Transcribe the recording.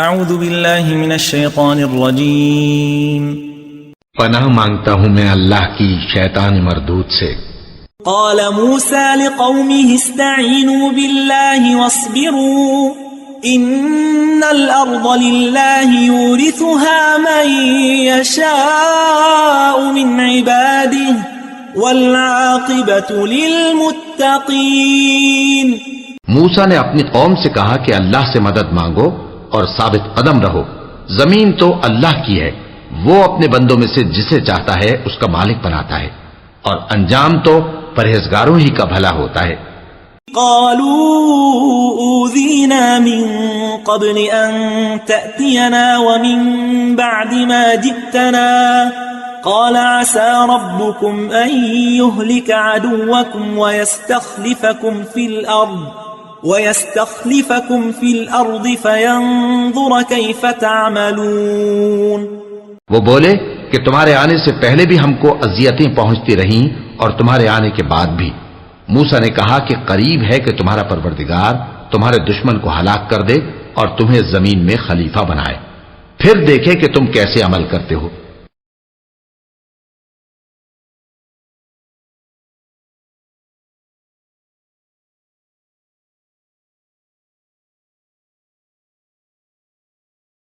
اعوذ باللہ من الشیطان الرجیم پناہ مانگتا ہوں میں اللہ کی شیطان مردود سے۔ قال موسیٰ لقومه استعینوا باللہ واصبروا ان الارض للہ یورثها من یشاء من عباده والعاقبۃ للمتقین۔ موسیٰ نے اپنی قوم سے کہا کہ اللہ سے مدد مانگو اور ثابت قدم رہو، زمین تو اللہ کی ہے، وہ اپنے بندوں میں سے جسے چاہتا ہے اس کا مالک بناتا ہے، اور انجام تو پرہیزگاروں ہی کا بھلا ہوتا ہے۔ قالوا اوذینا من قبل ان تأتینا ومن بعد ما جئتنا قال عسى ربكم ان يهلك عدوكم ويستخلفكم في الأرض فينظر كيف تعملون۔ وہ بولے کہ تمہارے آنے سے پہلے بھی ہم کو اذیتیں پہنچتی رہیں اور تمہارے آنے کے بعد بھی۔ موسیٰ نے کہا کہ قریب ہے کہ تمہارا پروردگار تمہارے دشمن کو ہلاک کر دے اور تمہیں زمین میں خلیفہ بنائے، پھر دیکھے کہ تم کیسے عمل کرتے ہو۔